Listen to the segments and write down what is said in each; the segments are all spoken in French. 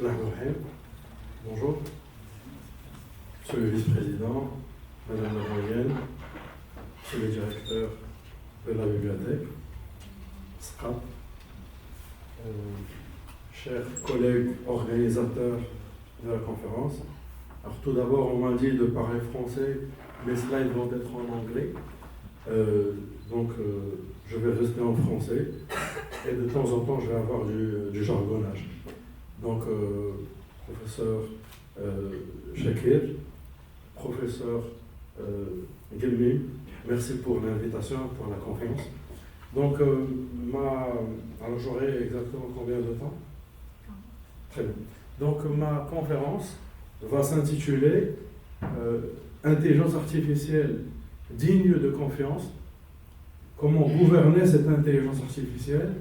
Bismillahirrahmanirrahim. Bonjour, monsieur le vice-président, madame la doyenne, monsieur le directeur de la bibliothèque, SCAP, chers collègues organisateurs de la conférence. Alors tout d'abord, on m'a dit de parler français, mes slides vont être en anglais, donc je vais rester en français et de temps en temps je vais avoir du jargonnage. Donc, professeur Shakir, professeur Gelmi, merci pour l'invitation, pour la conférence. Donc, alors j'aurai exactement combien de temps? Très bien. Donc, ma conférence va s'intituler Intelligence artificielle digne de confiance. Comment gouverner cette intelligence artificielle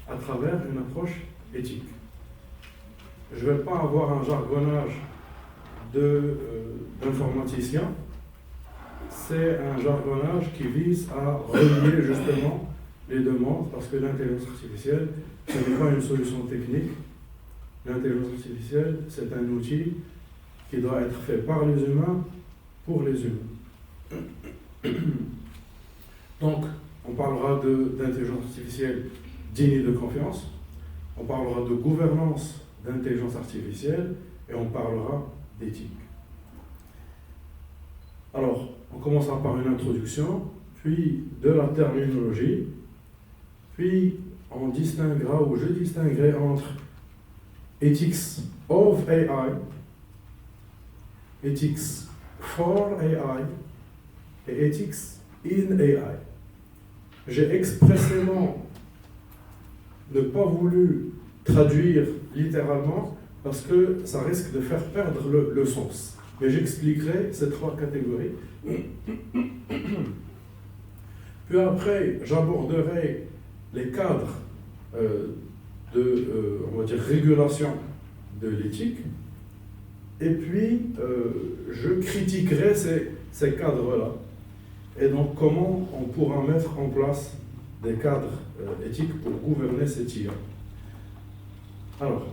à travers une approche éthique. Je ne vais pas avoir un jargonnage d'informaticien, c'est un jargonnage qui vise à relier justement les demandes, parce que l'intelligence artificielle, ce n'est pas une solution technique. L'intelligence artificielle, c'est un outil qui doit être fait par les humains, pour les humains. Donc, on parlera d'intelligence artificielle digne de confiance, on parlera de gouvernance d'intelligence artificielle et on parlera d'éthique. Alors, on commencera par une introduction, puis de la terminologie, puis on distinguera ou je distinguerai entre ethics of AI, ethics for AI et ethics in AI. J'ai expressément ne pas voulu traduire littéralement parce que ça risque de faire perdre le sens. Mais j'expliquerai ces trois catégories. Puis après, j'aborderai les cadres on va dire, régulation de l'éthique. Et puis, je critiquerai ces cadres-là. Et donc, comment on pourra mettre en place des cadres éthiques pour gouverner cette IA. Alors,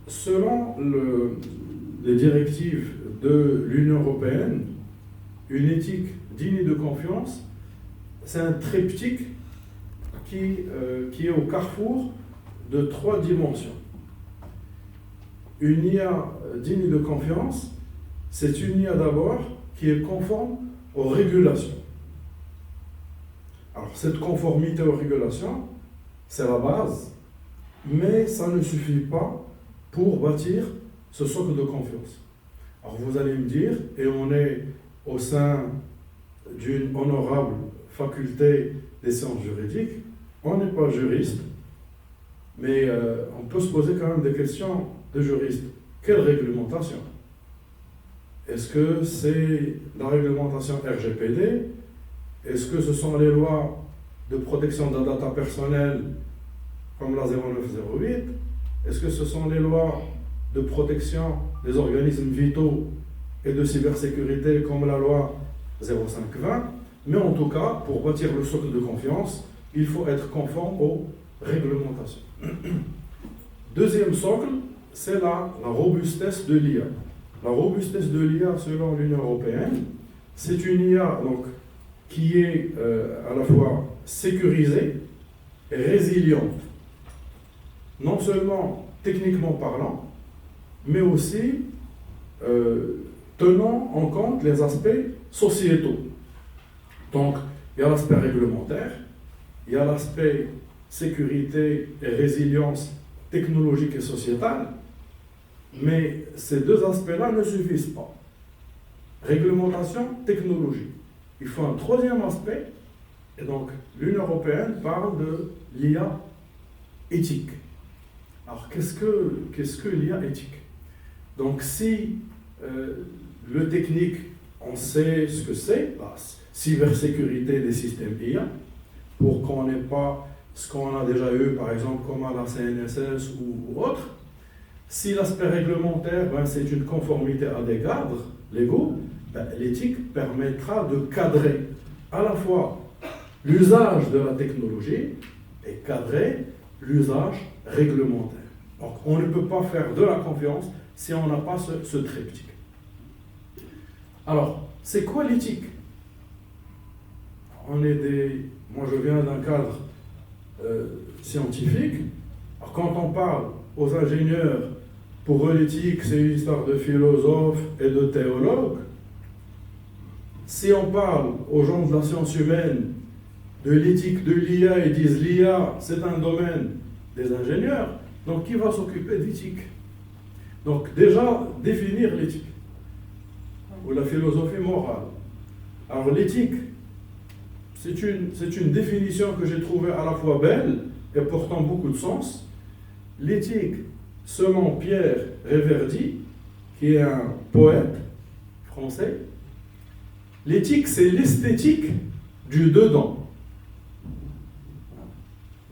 selon les directives de l'Union européenne, une éthique digne de confiance, c'est un triptyque qui est au carrefour de trois dimensions. Une IA digne de confiance, c'est une IA d'abord qui est conforme aux régulations. Alors, cette conformité aux régulations, c'est la base, mais ça ne suffit pas pour bâtir ce socle de confiance. Alors, vous allez me dire, et on est au sein d'une honorable faculté des sciences juridiques, on n'est pas juriste, mais on peut se poser quand même des questions de juriste. Quelle réglementation? Est-ce que c'est la réglementation RGPD? Est-ce que ce sont les lois de protection de la data personnelle comme la 0908? Est-ce que ce sont les lois de protection des organismes vitaux et de cybersécurité comme la loi 0520? Mais en tout cas, pour bâtir le socle de confiance, il faut être conforme aux réglementations. Deuxième socle, c'est la robustesse de l'IA. La robustesse de l'IA selon l'Union européenne, c'est une IA donc, qui est à la fois sécurisée et résiliente, non seulement techniquement parlant, mais aussi tenant en compte les aspects sociétaux. Donc, il y a l'aspect réglementaire, il y a l'aspect sécurité et résilience technologique et sociétale, mais ces deux aspects-là ne suffisent pas. Réglementation, technologie. Il faut un troisième aspect, et donc l'Union européenne parle de l'IA éthique. Alors qu'est-ce que l'IA éthique? Donc si le technique, on sait ce que c'est, la cybersécurité des systèmes IA, pour qu'on n'ait pas ce qu'on a déjà eu, par exemple, comme à la CNSS ou autre. Si l'aspect réglementaire, c'est une conformité à des cadres légaux, l'éthique permettra de cadrer à la fois l'usage de la technologie et cadrer l'usage réglementaire. Donc, on ne peut pas faire de la confiance si on n'a pas ce triptyque. Alors, c'est quoi l'éthique? Moi, je viens d'un cadre scientifique. Alors, quand on parle aux ingénieurs, pour eux, l'éthique, c'est une histoire de philosophes et de théologues. Si on parle aux gens de la science humaine de l'éthique de l'IA, ils disent l'IA, c'est un domaine des ingénieurs. Donc, qui va s'occuper d'éthique? Donc, déjà, définir l'éthique ou la philosophie morale. Alors, l'éthique, c'est une définition que j'ai trouvée à la fois belle et portant beaucoup de sens. L'éthique, selon Pierre Réverdy, qui est un poète français, l'éthique, c'est l'esthétique du dedans.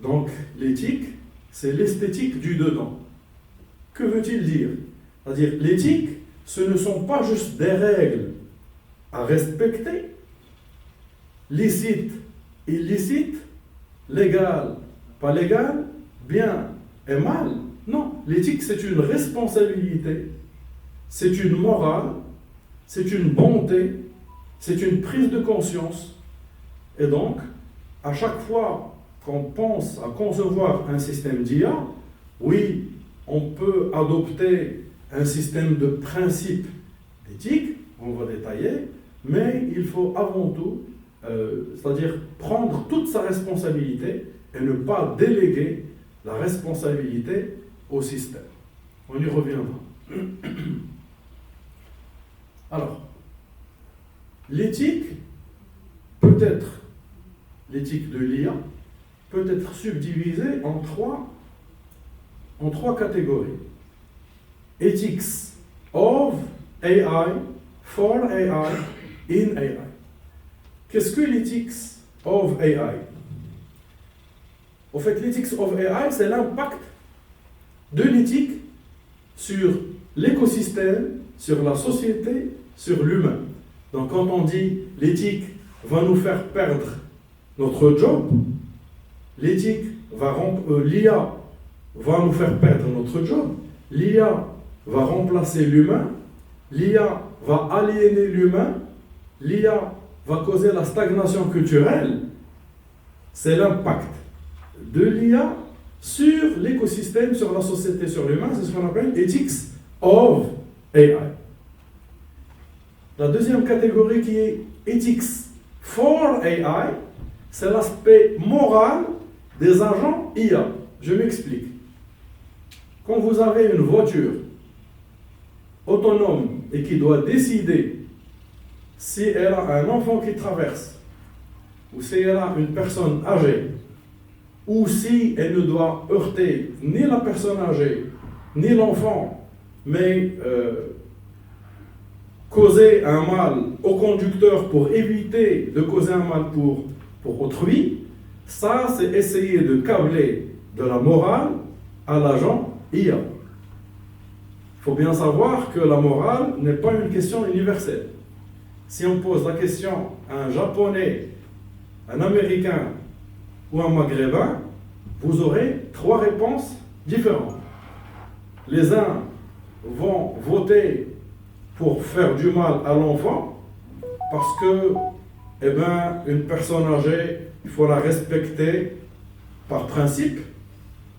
Donc, l'éthique, c'est l'esthétique du dedans. Que veut-il dire? C'est-à-dire, l'éthique, ce ne sont pas juste des règles à respecter, licite, illicite, légal, pas légal, bien et mal. Non, l'éthique c'est une responsabilité, c'est une morale, c'est une bonté, c'est une prise de conscience. Et donc, à chaque fois qu'on pense à concevoir un système d'IA, oui, on peut adopter un système de principes d'éthique, on va détailler, mais il faut avant tout c'est-à-dire prendre toute sa responsabilité et ne pas déléguer la responsabilité au système. On y reviendra. Alors, l'éthique l'éthique de l'IA peut être subdivisée en trois catégories. Ethics of AI, for AI, in AI. Qu'est-ce que l'ethics of AI? En fait, l'ethics of AI, c'est l'impact de l'éthique sur l'écosystème, sur la société, sur l'humain. Donc, quand on dit l'éthique va nous faire perdre notre job, l'IA va nous faire perdre notre job, l'IA va remplacer l'humain, l'IA va aliéner l'humain, l'IA va causer la stagnation culturelle, c'est l'impact de l'IA sur l'écosystème, sur la société, sur l'humain, c'est ce qu'on appelle ethics of AI. La deuxième catégorie qui est ethics for AI, c'est l'aspect moral des agents IA. Je m'explique. Quand vous avez une voiture autonome et qui doit décider si elle a un enfant qui traverse, ou si elle a une personne âgée, ou si elle ne doit heurter ni la personne âgée, ni l'enfant, mais causer un mal au conducteur pour éviter de causer un mal pour autrui, ça c'est essayer de câbler de la morale à l'agent IA. Il faut bien savoir que la morale n'est pas une question universelle. Si on pose la question à un Japonais, un Américain ou un Maghrébin, vous aurez 3 réponses différentes. Les uns vont voter pour faire du mal à l'enfant parce que, une personne âgée, il faut la respecter par principe,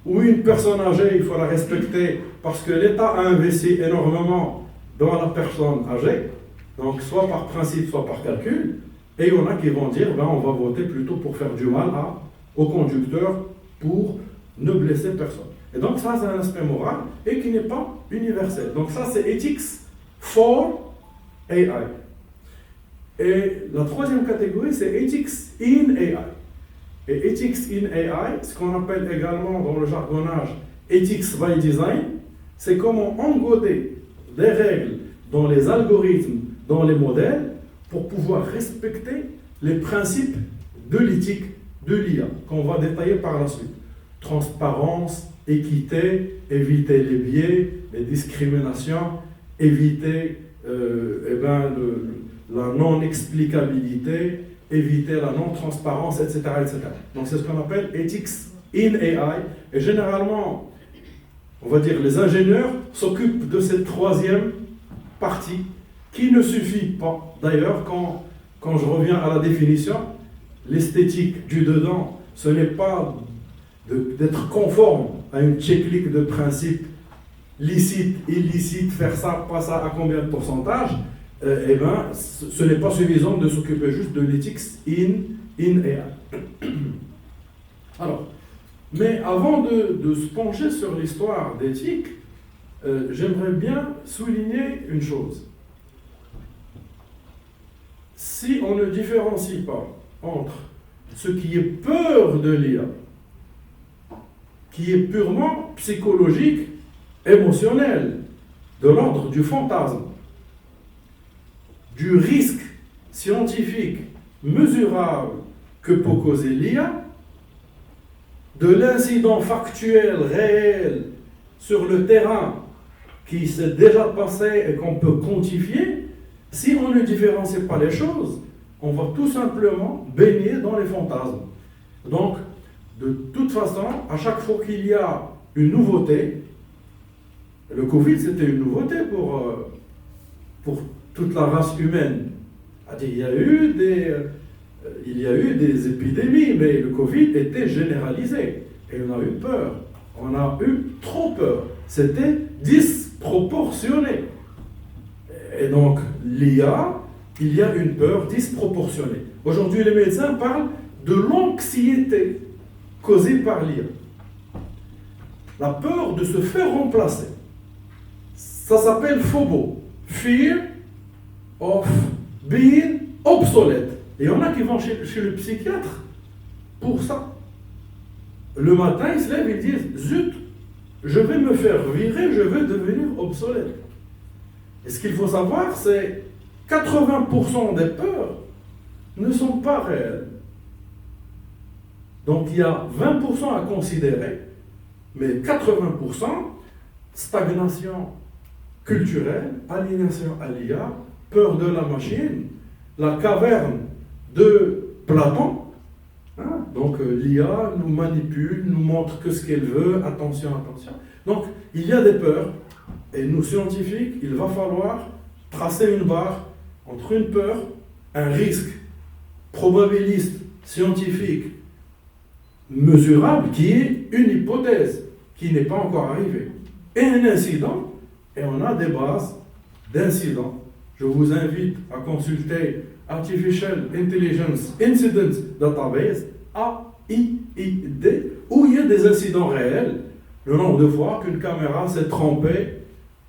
ou une personne âgée, il faut la respecter parce que l'État a investi énormément dans la personne âgée. Donc, soit par principe, soit par calcul. Et il y en a qui vont dire, on va voter plutôt pour faire du mal au conducteur pour ne blesser personne. Et donc, ça, c'est un aspect moral et qui n'est pas universel. Donc, ça, c'est ethics for AI. Et la troisième catégorie, c'est ethics in AI. Et ethics in AI, ce qu'on appelle également dans le jargonnage ethics by design, c'est comment engoder des règles dans les algorithmes, dans les modèles, pour pouvoir respecter les principes de l'éthique de l'IA, qu'on va détailler par la suite. Transparence, équité, éviter les biais, les discriminations, éviter la non-explicabilité, éviter la non-transparence, etc., etc. Donc c'est ce qu'on appelle ethics in AI. Et généralement, on va dire les ingénieurs, s'occupent de cette troisième partie qui ne suffit pas. D'ailleurs, quand je reviens à la définition, l'esthétique du dedans, ce n'est pas d'être conforme à une checklist de principes licite, illicite, faire ça, pas ça, à combien de pourcentage, eh ben, ce n'est pas suffisant de s'occuper juste de l'éthique in et out. Alors, mais avant de se pencher sur l'histoire d'éthique, j'aimerais bien souligner une chose. Si on ne différencie pas entre ce qui est peur de l'IA, qui est purement psychologique, émotionnel, de l'ordre du fantasme, du risque scientifique mesurable que peut causer l'IA, de l'incident factuel, réel, sur le terrain, qui s'est déjà passé et qu'on peut quantifier, si on ne différencie pas les choses, on va tout simplement baigner dans les fantasmes. Donc, de toute façon, à chaque fois qu'il y a une nouveauté, le Covid c'était une nouveauté pour toute la race humaine. Il y a eu des épidémies, mais le Covid était généralisé. Et on a eu peur. On a eu trop peur. C'était disproportionné. Et donc, l'IA, il y a une peur disproportionnée. Aujourd'hui, les médecins parlent de l'anxiété causée par l'IA. La peur de se faire remplacer. Ça s'appelle FOBO. Fear of being obsolete. Et il y en a qui vont chez le psychiatre pour ça. Le matin, ils se lèvent et disent « Zut, je vais me faire virer, je vais devenir obsolète. » Et ce qu'il faut savoir, c'est 80% des peurs ne sont pas réelles. Donc il y a 20% à considérer, mais 80%, stagnation culturelle, aliénation à l'IA, peur de la machine, la caverne de Platon. Donc l'IA nous manipule, nous montre que ce qu'elle veut, attention, attention. Donc il y a des peurs, et nous scientifiques, il va falloir tracer une barre entre une peur, un risque probabiliste, scientifique, mesurable, qui est une hypothèse, qui n'est pas encore arrivée, et un incident, et on a des bases d'incidents. Je vous invite à consulter Artificial Intelligence Incident Database, AIID, où il y a des incidents réels, le nombre de fois qu'une caméra s'est trompée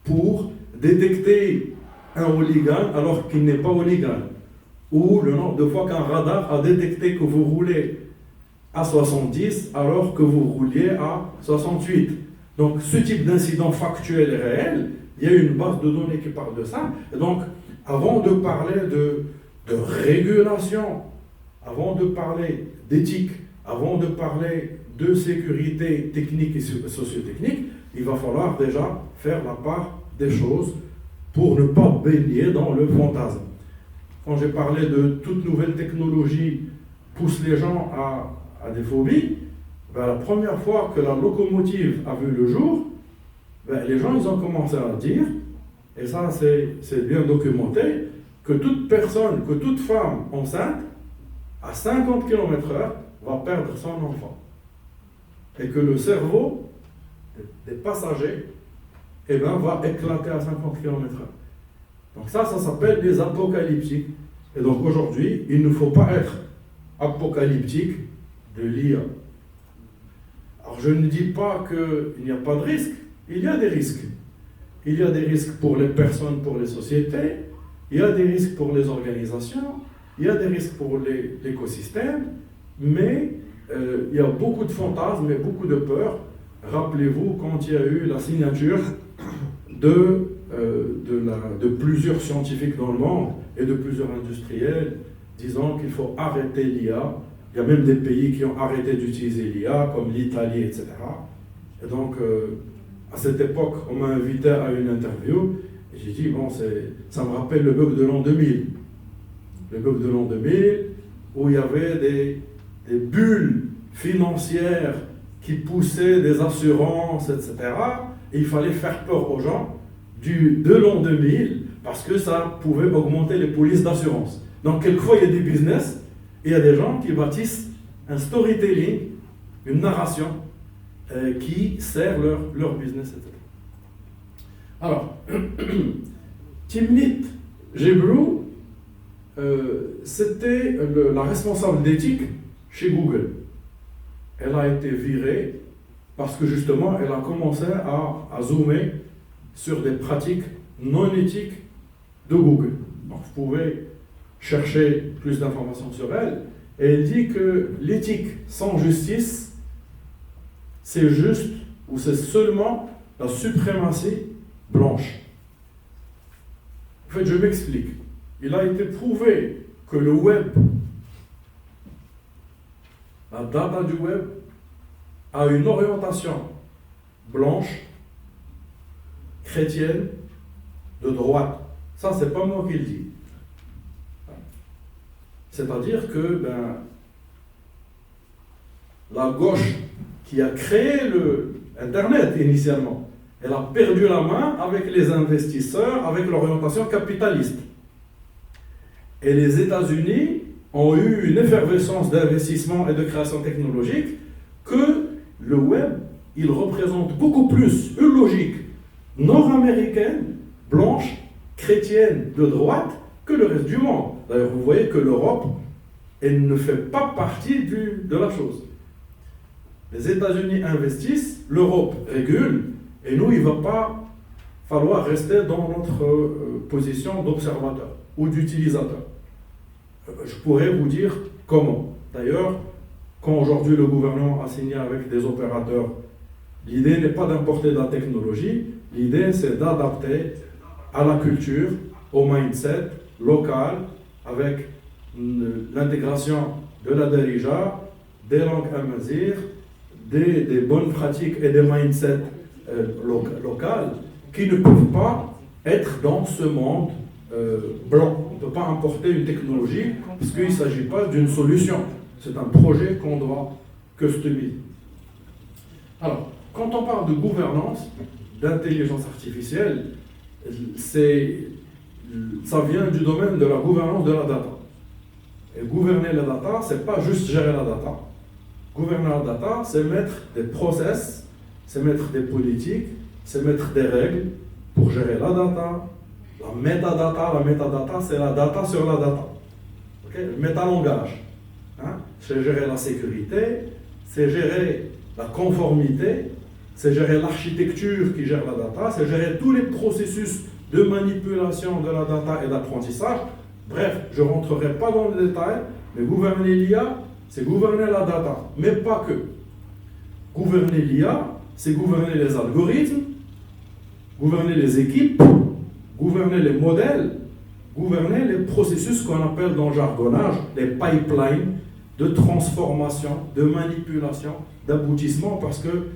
pour détecter un hooligan alors qu'il n'est pas hooligan, ou le nombre de fois qu'un radar a détecté que vous roulez à 70 alors que vous rouliez à 68. Donc ce type d'incident factuel et réel, il y a une base de données qui parle de ça. Et donc, avant de parler de régulation, avant de parler d'éthique, avant de parler de sécurité technique et socio-technique, il va falloir déjà faire la part des choses pour ne pas baigner dans le fantasme. Quand j'ai parlé de toute nouvelle technologie pousse les gens à des phobies, la première fois que la locomotive a vu le jour, les gens ils ont commencé à dire, et ça c'est bien documenté, que toute personne, que toute femme enceinte, à 50 km/h, va perdre son enfant. Et que le cerveau des passagers va éclater à 50 km/h. Donc ça s'appelle des apocalyptiques. Et donc aujourd'hui, il ne faut pas être apocalyptique de l'IA. Alors je ne dis pas qu'il n'y a pas de risque, il y a des risques. Il y a des risques pour les personnes, pour les sociétés, il y a des risques pour les organisations, il y a des risques pour l'écosystème, mais il y a beaucoup de fantasmes et beaucoup de peurs. Rappelez-vous quand il y a eu la signature de plusieurs scientifiques dans le monde et de plusieurs industriels disant qu'il faut arrêter l'IA. Il y a même des pays qui ont arrêté d'utiliser l'IA, comme l'Italie, etc. Et donc, à cette époque, on m'a invité à une interview, et j'ai dit, bon, ça me rappelle le bug de l'an 2000. Le bug de l'an 2000, où il y avait des bulles financières qui poussait des assurances, etc. Et il fallait faire peur aux gens de l'an 2000 parce que ça pouvait augmenter les polices d'assurance. Donc, quelquefois, il y a des business et il y a des gens qui bâtissent un storytelling, une narration qui sert leur business, etc. Alors, Timnit Gebru, c'était la responsable d'éthique chez Google. Elle a été virée parce que justement, elle a commencé à zoomer sur des pratiques non éthiques de Google. Donc, vous pouvez chercher plus d'informations sur elle. Et elle dit que l'éthique sans justice, c'est juste ou c'est seulement la suprématie blanche. En fait, je m'explique. Il a été prouvé que le web, la data du web, a une orientation blanche, chrétienne, de droite. Ça, c'est pas moi qui le dis. C'est-à-dire que la gauche qui a créé Internet initialement, elle a perdu la main avec les investisseurs, avec l'orientation capitaliste. Et les États-Unis ont eu une effervescence d'investissement et de création technologique que le web, il représente beaucoup plus une logique nord-américaine, blanche, chrétienne, de droite, que le reste du monde. D'ailleurs, vous voyez que l'Europe, elle ne fait pas partie de la chose. Les États-Unis investissent, l'Europe régule, et nous, il ne va pas falloir rester dans notre position d'observateur ou d'utilisateur. Je pourrais vous dire comment. D'ailleurs, quand aujourd'hui le gouvernement a signé avec des opérateurs, l'idée n'est pas d'importer de la technologie, l'idée c'est d'adapter à la culture, au mindset local, avec l'intégration de la Darija, des langues amazigh, des bonnes pratiques et des mindsets locales qui ne peuvent pas être dans ce monde blanc. On ne peut pas importer une technologie parce qu'il ne s'agit pas d'une solution. C'est un projet qu'on doit customiser. Alors, quand on parle de gouvernance, d'intelligence artificielle, ça vient du domaine de la gouvernance de la data. Et gouverner la data, ce n'est pas juste gérer la data. Gouverner la data, c'est mettre des process, c'est mettre des politiques, c'est mettre des règles pour gérer la data. La métadata, c'est la data sur la data. Okay? Le métalangage, c'est gérer la sécurité, c'est gérer la conformité, c'est gérer l'architecture qui gère la data, c'est gérer tous les processus de manipulation de la data et d'apprentissage. Bref, je ne rentrerai pas dans le détail, mais gouverner l'IA, c'est gouverner la data, mais pas que. Gouverner l'IA, c'est gouverner les algorithmes, gouverner les équipes, gouverner les modèles, gouverner les processus qu'on appelle dans le jargonnage les pipelines de transformation, de manipulation, d'aboutissement, parce que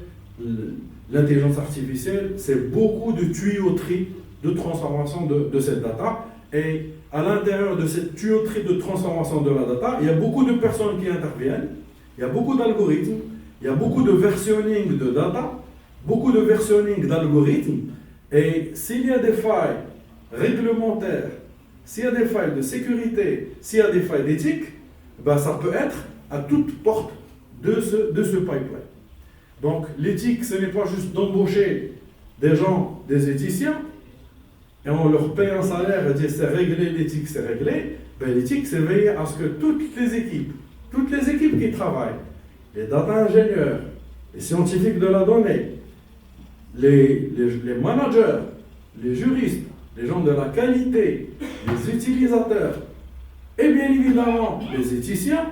l'intelligence artificielle, c'est beaucoup de tuyauterie de transformation de cette data. Et à l'intérieur de cette tuyauterie de transformation de la data, il y a beaucoup de personnes qui interviennent, il y a beaucoup d'algorithmes, il y a beaucoup de versionning de data, beaucoup de versionning d'algorithmes. Et s'il y a des failles réglementaires, s'il y a des failles de sécurité, s'il y a des failles d'éthique, ça peut être à toute porte de ce pipeline. Donc l'éthique, ce n'est pas juste d'embaucher des gens, des éthiciens, et on leur paye un salaire et dire c'est réglé, l'éthique c'est réglé. L'éthique, c'est veiller à ce que toutes les équipes qui travaillent, les data ingénieurs, les scientifiques de la donnée, les managers, les juristes, les gens de la qualité, les utilisateurs, et bien évidemment les éthiciens,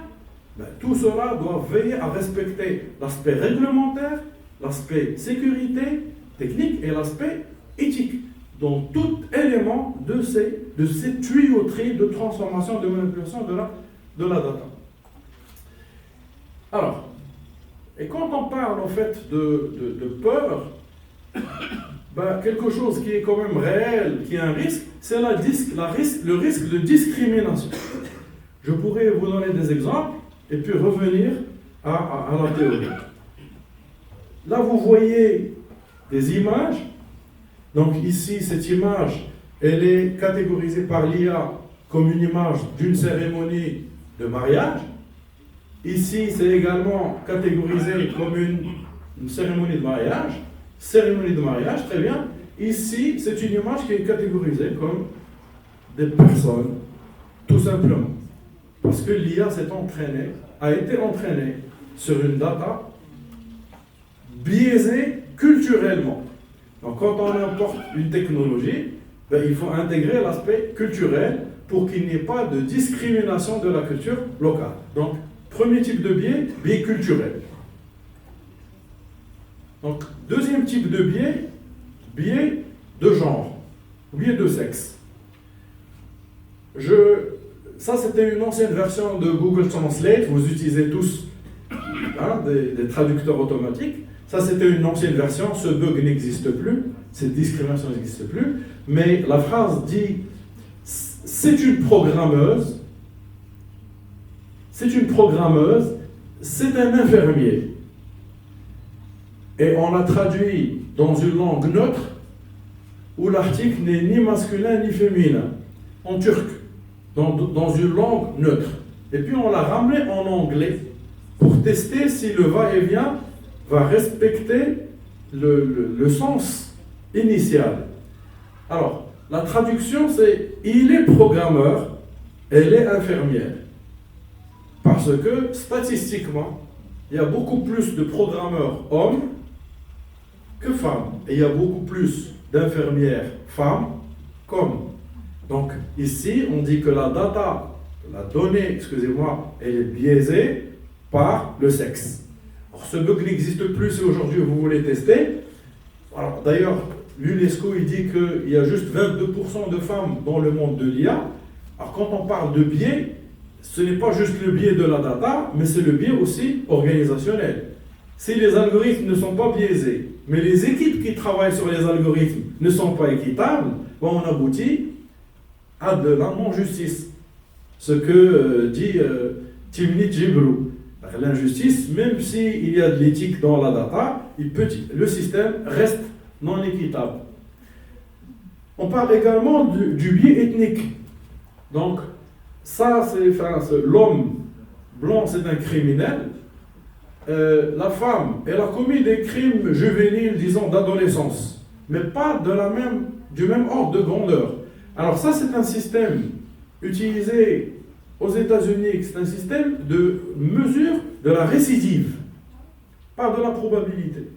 tout cela doit veiller à respecter l'aspect réglementaire, l'aspect sécurité, technique et l'aspect éthique, dans tout élément de ces tuyauteries de transformation, de manipulation de la data. Alors, et quand on parle en fait de peur, quelque chose qui est quand même réel, qui est un risque, c'est le risque de discrimination. Je pourrais vous donner des exemples et puis revenir à la théorie. là, vous voyez des images. Donc ici, cette image, elle est catégorisée par l'IA comme une image d'une cérémonie de mariage. Ici, c'est également catégorisé comme une cérémonie de mariage. Cérémonie de mariage, très bien. Ici, c'est une image qui est catégorisée comme des personnes, tout simplement. Parce que l'IA a été entraînée sur une data biaisée culturellement. Donc, quand on importe une technologie, il faut intégrer l'aspect culturel pour qu'il n'y ait pas de discrimination de la culture locale. Donc, premier type de biais, biais culturel. Donc, deuxième type de biais, biais de genre, biais de sexe. Ça, c'était une ancienne version de Google Translate. Vous utilisez tous des traducteurs automatiques. Ça, c'était une ancienne version. Ce bug n'existe plus. Cette discrimination n'existe plus. Mais la phrase dit « c'est une programmeuse, c'est un infirmier ». Et on l'a traduit dans une langue neutre où l'article n'est ni masculin ni féminin, en turc, dans une langue neutre. Et puis on l'a ramené en anglais pour tester si le va-et-vient va respecter le sens initial. Alors, la traduction c'est « il est programmeur, elle est infirmière ». Parce que, statistiquement, il y a beaucoup plus de programmeurs hommes que femmes. Et il y a beaucoup plus d'infirmières femmes qu'hommes. Donc, ici, on dit que la donnée, elle est biaisée par le sexe. Alors, ce bug n'existe plus si aujourd'hui vous voulez tester. Alors, d'ailleurs, l'UNESCO, il dit qu'il y a juste 22% de femmes dans le monde de l'IA. Alors, quand on parle de biais, ce n'est pas juste le biais de la data, mais c'est le biais aussi organisationnel. Si les algorithmes ne sont pas biaisés, mais les équipes qui travaillent sur les algorithmes ne sont pas équitables, on aboutit à de la non-justice. Ce que dit Timnit Jibrou. L'injustice, même s'il y a de l'éthique dans la data, le système reste non équitable. On parle également du biais ethnique. Donc, ça, l'homme blanc, c'est un criminel. La femme, elle a commis des crimes juvéniles, disons, d'adolescence, mais pas du même ordre de grandeur. Alors ça, c'est un système utilisé aux États-Unis, c'est un système de mesure de la récidive, pas de la probabilité.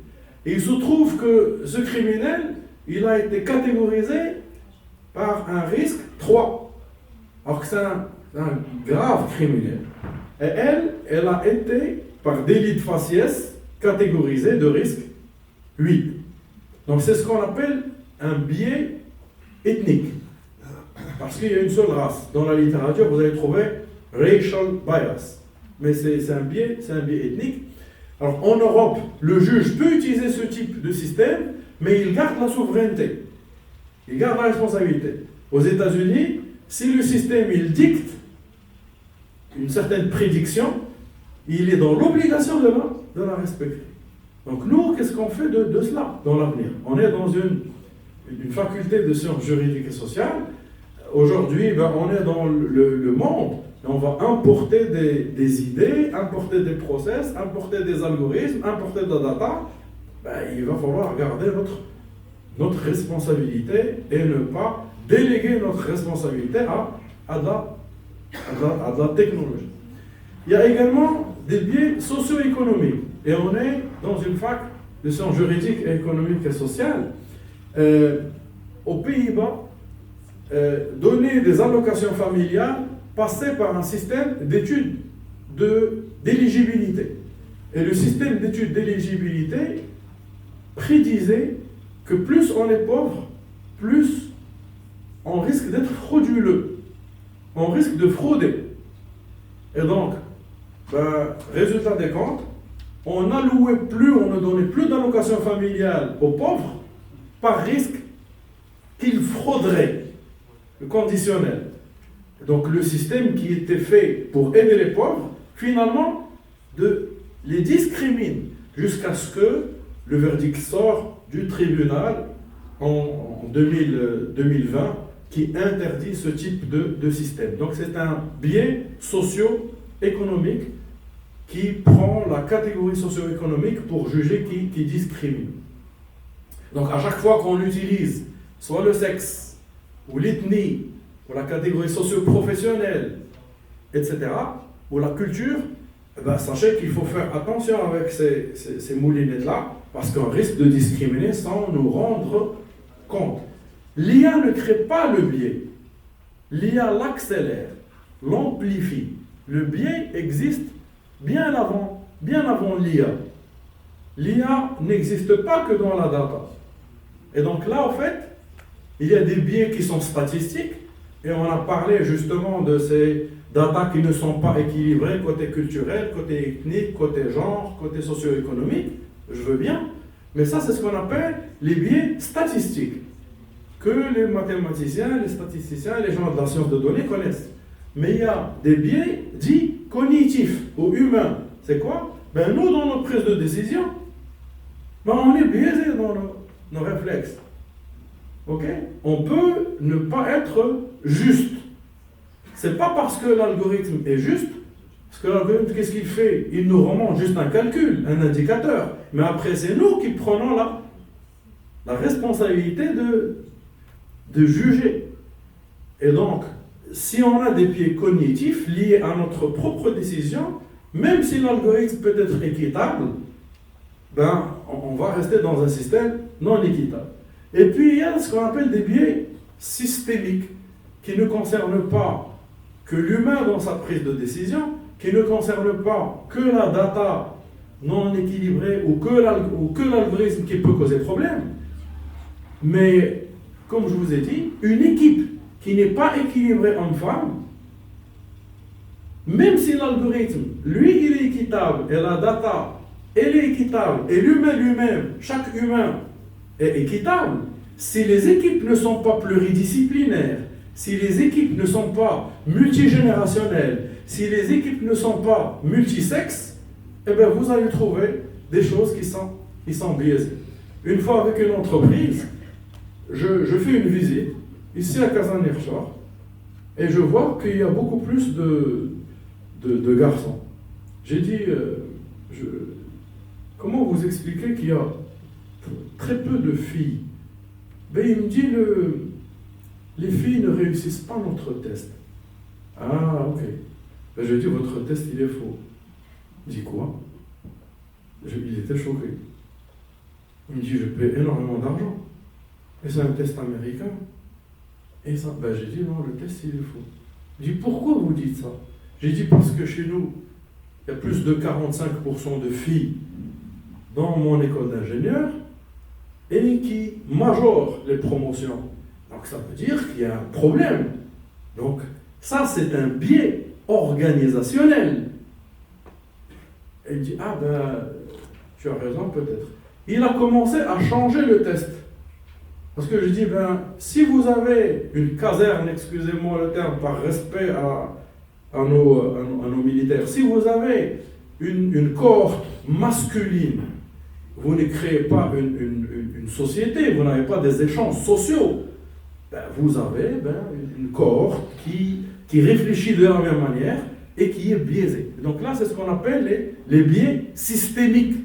Et il se trouve que ce criminel, il a été catégorisé par un risque 3, alors que c'est un grave criminel. Et elle a été, par délit de faciès, catégorisée de risque 8. Donc c'est ce qu'on appelle un biais ethnique. Parce qu'il y a une seule race. Dans la littérature, vous allez trouver racial bias. Mais c'est un biais ethnique. Alors en Europe, le juge peut utiliser ce type de système, mais il garde la souveraineté. Il garde la responsabilité. Aux États-Unis, si le système il dicte une certaine prédiction, il est dans l'obligation de la respecter. Donc nous, qu'est-ce qu'on fait de cela dans l'avenir? On est dans une faculté de sciences juridiques et sociales. Aujourd'hui, on est dans le monde, et on va importer des idées, importer des process, importer des algorithmes, importer de la data. Il va falloir garder notre responsabilité et ne pas déléguer notre responsabilité à de la technologie. Il y a également des biais socio-économiques. Et on est dans une fac de sciences juridiques, économiques et sociales. Aux Pays-Bas, donner des allocations familiales passait par un système d'études d'éligibilité. Et le système d'études d'éligibilité prédisait que plus on est pauvre, plus on risque d'être frauduleux. On risque de frauder. Et donc, résultat des comptes, on ne donnait plus d'allocations familiales aux pauvres par risque qu'ils frauderaient. Le conditionnel. Donc le système qui était fait pour aider les pauvres, finalement, les discrimine jusqu'à ce que le verdict sort du tribunal en 2020 qui interdit ce type de système. Donc c'est un biais socio-économique qui prend la catégorie socio-économique pour juger qui discrimine. Donc à chaque fois qu'on utilise soit le sexe, ou l'ethnie, ou la catégorie socio-professionnelle, etc., ou la culture, sachez qu'il faut faire attention avec ces moulinettes-là, parce qu'on risque de discriminer sans nous rendre compte. L'IA ne crée pas le biais. L'IA l'accélère, l'amplifie. Le biais existe bien avant l'IA. L'IA n'existe pas que dans la data. Et donc là, en fait, il y a des biais qui sont statistiques, et on a parlé justement de ces data qui ne sont pas équilibrées côté culturel, côté ethnique, côté genre, côté socio-économique. Je veux bien, mais ça, c'est ce qu'on appelle les biais statistiques, que les mathématiciens, les statisticiens, les gens de la science de données connaissent. Mais il y a des biais dits cognitifs ou humains. C'est quoi? Nous, dans notre prise de décision, on est biaisé dans nos réflexes. Ok? On peut ne pas être juste. C'est pas parce que l'algorithme est juste, parce que l'algorithme, qu'est-ce qu'il fait? Il nous remonte juste un calcul, un indicateur. Mais après, c'est nous qui prenons la responsabilité de juger. Et donc, si on a des biais cognitifs liés à notre propre décision, même si l'algorithme peut être équitable, on va rester dans un système non équitable. Et puis, il y a ce qu'on appelle des biais systémiques, qui ne concernent pas que l'humain dans sa prise de décision, qui ne concernent pas que la data non équilibrée ou que l'algorithme qui peut causer problème. Mais, comme je vous ai dit, une équipe qui n'est pas équilibrée homme-femme, même si l'algorithme, lui, il est équitable, et la data, elle est équitable, et l'humain lui-même, chaque humain est équitable, si les équipes ne sont pas pluridisciplinaires, si les équipes ne sont pas multigénérationnelles, si les équipes ne sont pas multisexes, vous allez trouver des choses qui sont biaisées. Une fois avec une entreprise, je fais une visite ici à Kazan-Irshar et je vois qu'il y a beaucoup plus de garçons. J'ai dit, comment vous expliquer qu'il y a très peu de filles? Il me dit, les filles ne réussissent pas notre test. Ah, ok. Je dis, votre test, il est faux. Il dit quoi? Il était choqué. Il me dit, je paie énormément d'argent. Et c'est un test américain. Et ça, j'ai dit, non, le test, il est faux. Il dit, pourquoi vous dites ça? J'ai dit, parce que chez nous, il y a plus de 45% de filles dans mon école d'ingénieur et qui majorent les promotions. Donc ça veut dire qu'il y a un problème. Donc ça, c'est un biais organisationnel. Et il dit, tu as raison peut-être. Il a commencé à changer le test. Parce que je dis, si vous avez une caserne, excusez-moi le terme, par respect à nos militaires, si vous avez une cohorte masculine, vous ne créez pas une société, vous n'avez pas des échanges sociaux. Vous avez une cohorte qui réfléchit de la même manière et qui est biaisée. Donc là, c'est ce qu'on appelle les biais systémiques,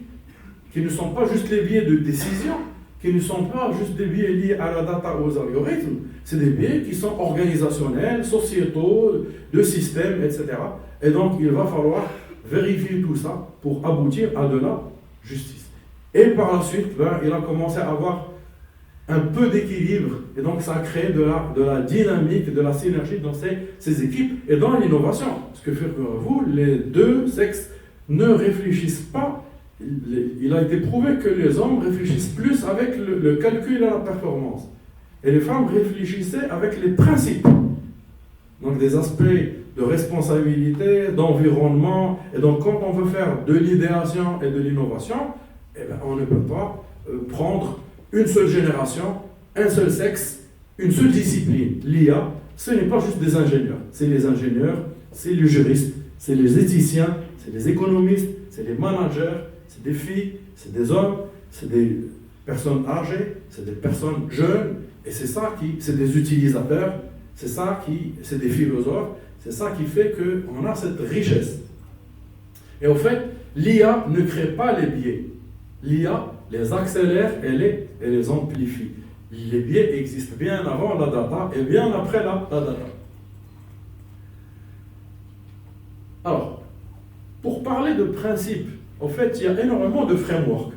qui ne sont pas juste les biais de décision, qui ne sont pas juste des biais liés à la data ou aux algorithmes, c'est des biais qui sont organisationnels, sociétaux, de systèmes, etc. Et donc, il va falloir vérifier tout ça pour aboutir à de la justice. Et par la suite, il a commencé à avoir un peu d'équilibre, et donc ça a créé de la dynamique, de la synergie dans ces équipes et dans l'innovation. Parce que figurez-vous, les deux sexes ne réfléchissent pas. Il a été prouvé que les hommes réfléchissent plus avec le calcul et la performance. Et les femmes réfléchissaient avec les principes. Donc des aspects de responsabilité, d'environnement. Et donc quand on veut faire de l'idéation et de l'innovation, on ne peut pas prendre une seule génération, un seul sexe, une seule discipline. L'IA, ce n'est pas juste des ingénieurs. C'est les ingénieurs, c'est les juristes, c'est les éthiciens, c'est les économistes, c'est les managers, c'est des filles, c'est des hommes, c'est des personnes âgées, c'est des personnes jeunes, et c'est des utilisateurs, c'est des philosophes, c'est ça qui fait qu'on a cette richesse. Et au fait, l'IA ne crée pas les biais. L'IA les accélère et les amplifie. Les biais existent bien avant la data et bien après la data. Alors, pour parler de principes, en fait, il y a énormément de frameworks.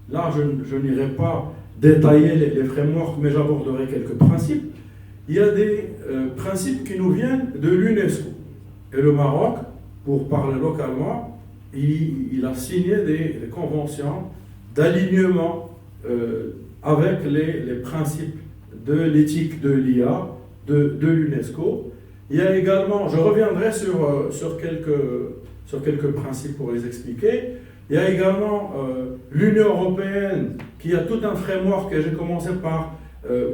Là, je n'irai pas détailler les frameworks, mais j'aborderai quelques principes. Il y a des principes qui nous viennent de l'UNESCO. Et le Maroc, pour parler localement, il a signé des conventions d'alignement avec les principes de l'éthique de l'IA de l'UNESCO. Il y a également, je reviendrai sur quelques principes pour les expliquer. Il y a également l'Union européenne qui a tout un framework, et j'ai commencé par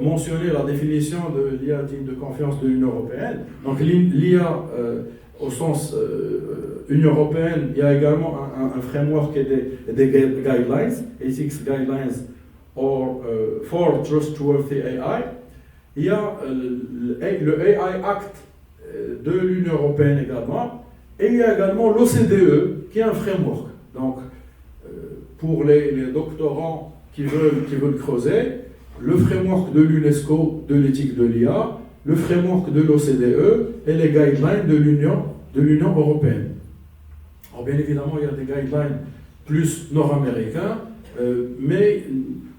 mentionner la définition de l'IA digne de confiance de l'Union européenne. Donc l'IA au sens Union européenne, il y a également un framework et des guidelines, Ethics Guidelines for Trustworthy AI. Il y a le AI Act de l'Union européenne également, et il y a également l'OCDE qui est un framework. Donc, pour les doctorants qui veulent creuser, le framework de l'UNESCO de l'éthique de l'IA, le framework de l'OCDE et les guidelines de l'Union européenne. Alors, bien évidemment, il y a des guidelines plus nord-américains, mais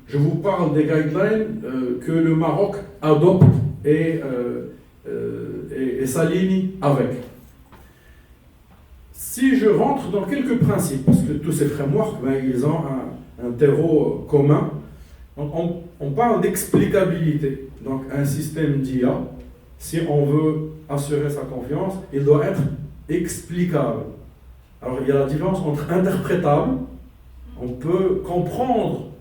je vous parle des guidelines que le Maroc adopte et s'aligne avec. Si je rentre dans quelques principes, parce que tous ces frameworks, ils ont un terreau commun, on parle d'explicabilité. Donc un système d'IA, si on veut assurer sa confiance, il doit être explicable. Alors il y a la différence entre interprétable, on peut comprendre,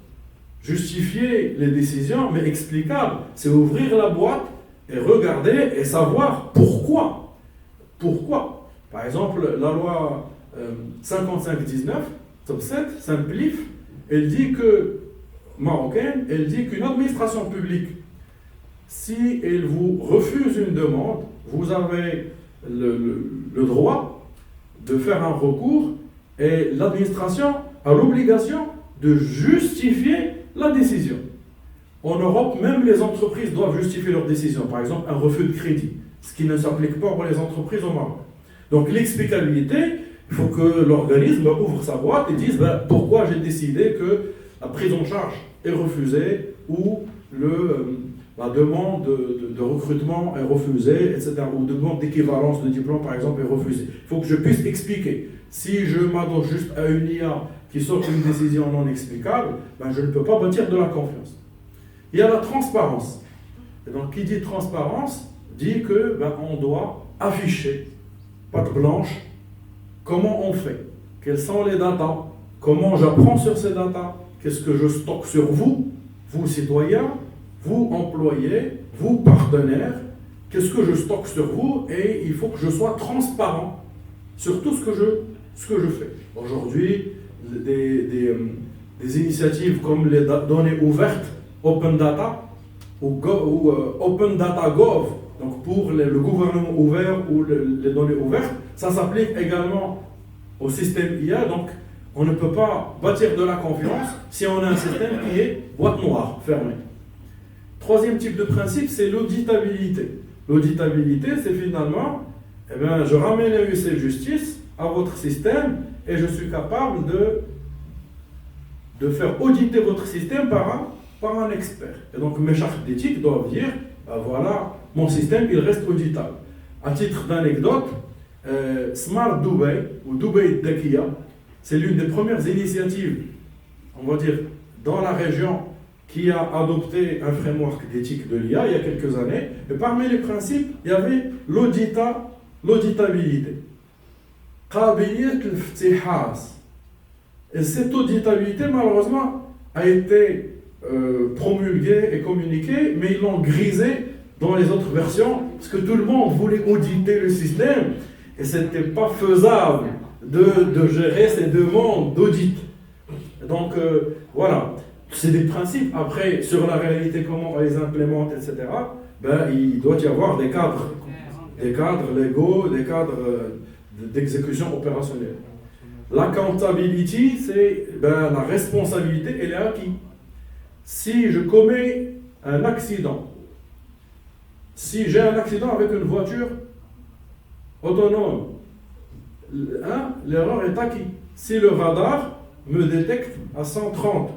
justifier les décisions, mais explicable, c'est ouvrir la boîte et regarder et savoir pourquoi. Pourquoi? Par exemple, la loi 5519, top 7, simplifie, elle dit que, marocaine, elle dit qu'une administration publique, si elle vous refuse une demande, vous avez le droit de faire un recours et l'administration a l'obligation de justifier la décision. En Europe, même les entreprises doivent justifier leur décision. Par exemple, un refus de crédit, ce qui ne s'applique pas pour les entreprises au Maroc. Donc l'explicabilité, il faut que l'organisme ouvre sa boîte et dise pourquoi j'ai décidé que la prise en charge est refusée ou la demande de recrutement est refusée, etc. Ou demande d'équivalence de diplôme, par exemple, est refusée. Il faut que je puisse expliquer. Si je m'adonne juste à une IA qui sort une décision non explicable, je ne peux pas bâtir de la confiance. Il y a la transparence. Et donc, qui dit transparence dit que on doit afficher, patte blanche, comment on fait, quelles sont les datas, comment j'apprends sur ces datas, qu'est-ce que je stocke sur vous, vous citoyens, vous employés, vous partenaires, qu'est-ce que je stocke sur vous, et il faut que je sois transparent sur tout ce que je fais. Aujourd'hui, des initiatives comme les données ouvertes, Open Data ou Open Data Gov, donc pour le gouvernement ouvert ou les données ouvertes, ça s'applique également au système IA. Donc on ne peut pas bâtir de la confiance si on a un système qui est boîte noire, fermée. Troisième type de principe, c'est l'auditabilité. L'auditabilité, c'est finalement, je ramène la UC Justice à votre système et je suis capable de faire auditer votre système par un expert. Et donc mes chartes d'éthique doivent dire, voilà, mon système, il reste auditable. À titre d'anecdote, Smart Dubai, ou Dubai Dakia, c'est l'une des premières initiatives, on va dire, dans la région qui a adopté un framework d'éthique de l'IA il y a quelques années. Et parmi les principes, il y avait l'auditabilité. Et cette auditabilité, malheureusement, a été promulguée et communiquée, mais ils l'ont grisée dans les autres versions, parce que tout le monde voulait auditer le système, et ce n'était pas faisable de gérer ces demandes d'audit. Donc, voilà. c'est des principes. Après, sur la réalité, comment on les implémente, etc., ben, il doit y avoir des cadres légaux, des cadres d'exécution opérationnelle. L'accountability, c'est la responsabilité, elle est acquise. Si je commets un accident, si j'ai un accident avec une voiture autonome, l'erreur est acquise. Si le radar me détecte à 130,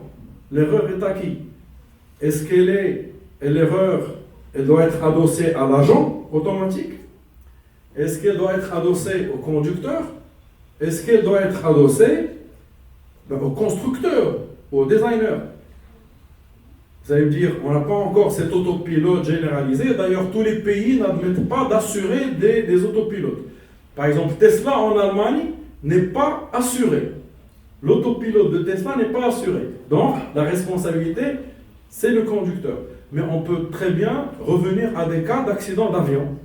l'erreur est acquise. Est-ce l'erreur, elle doit être adossée à l'agent automatique? Est-ce qu'elle doit être adossée au conducteur? Est-ce qu'elle doit être adossée au constructeur, au designer? Vous allez me dire, on n'a pas encore cet autopilote généralisé. D'ailleurs, tous les pays n'admettent pas d'assurer des autopilotes. Par exemple, Tesla en Allemagne n'est pas assuré. L'autopilote de Tesla n'est pas assuré. Donc, la responsabilité, c'est le conducteur. Mais on peut très bien revenir à des cas d'accident d'avion,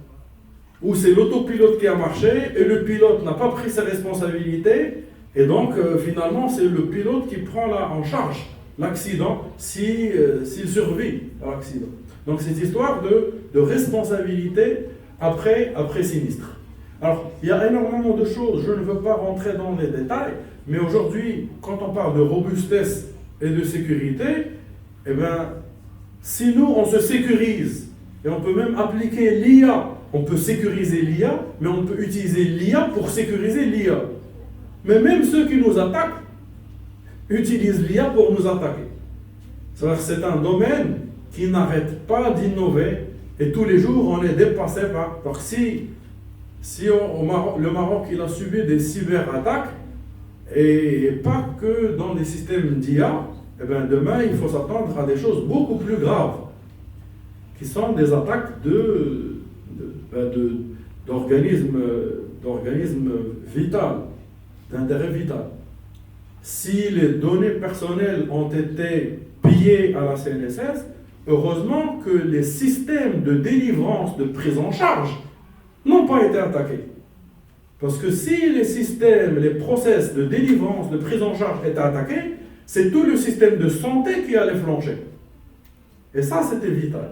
où c'est l'autopilote qui a marché et le pilote n'a pas pris ses responsabilités. Et donc, finalement, c'est le pilote qui prend en charge l'accident s'il survit à l'accident. Donc, cette histoire de responsabilité après sinistre. Alors, il y a énormément de choses, je ne veux pas rentrer dans les détails, mais aujourd'hui, quand on parle de robustesse et de sécurité, eh bien, si nous, on se sécurise, et on peut même appliquer l'IA, on peut sécuriser l'IA, mais on peut utiliser l'IA pour sécuriser l'IA. Mais même ceux qui nous attaquent utilisent l'IA pour nous attaquer. C'est un domaine qui n'arrête pas d'innover, et tous les jours, on est dépassé par... Donc, si le Maroc il a subi des cyberattaques, et pas que dans des systèmes d'IA, eh bien demain il faut s'attendre à des choses beaucoup plus graves, qui sont des attaques d'organismes vitaux, d'intérêt vital. Si les données personnelles ont été pillées à la CNSS, heureusement que les systèmes de délivrance, de prise en charge, n'ont pas été attaqués. Parce que si les systèmes, les process de délivrance, de prise en charge étaient attaqués, c'est tout le système de santé qui allait flancher. Et ça, c'était vital.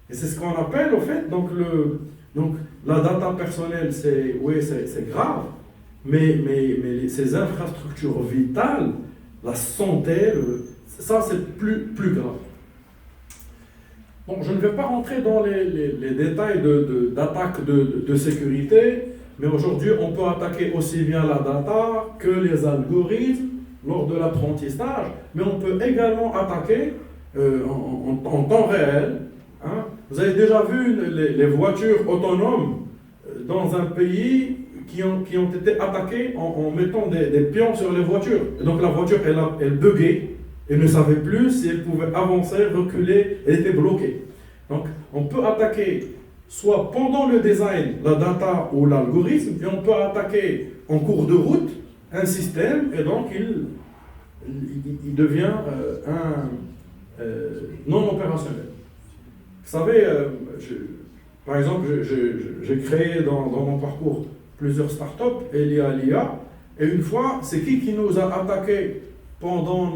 Et c'est ce qu'on appelle, au fait, donc la data personnelle, c'est grave, mais ces infrastructures vitales, la santé, ça, c'est plus grave. Bon, je ne vais pas rentrer dans les détails d'attaque de sécurité, mais aujourd'hui, on peut attaquer aussi bien la data que les algorithmes lors de l'apprentissage, mais on peut également attaquer en temps réel. Hein. Vous avez déjà vu les voitures autonomes dans un pays qui ont été attaquées en mettant des pions sur les voitures. Et donc la voiture, elle buguait. Elle ne savait plus si elle pouvait avancer, reculer, elle était bloquée. Donc, on peut attaquer soit pendant le design, la data ou l'algorithme, et on peut attaquer en cours de route un système, et donc il devient non opérationnel. Vous savez, par exemple, j'ai créé dans mon parcours plusieurs startups, et l'IA, et une fois, c'est qui nous a attaqué pendant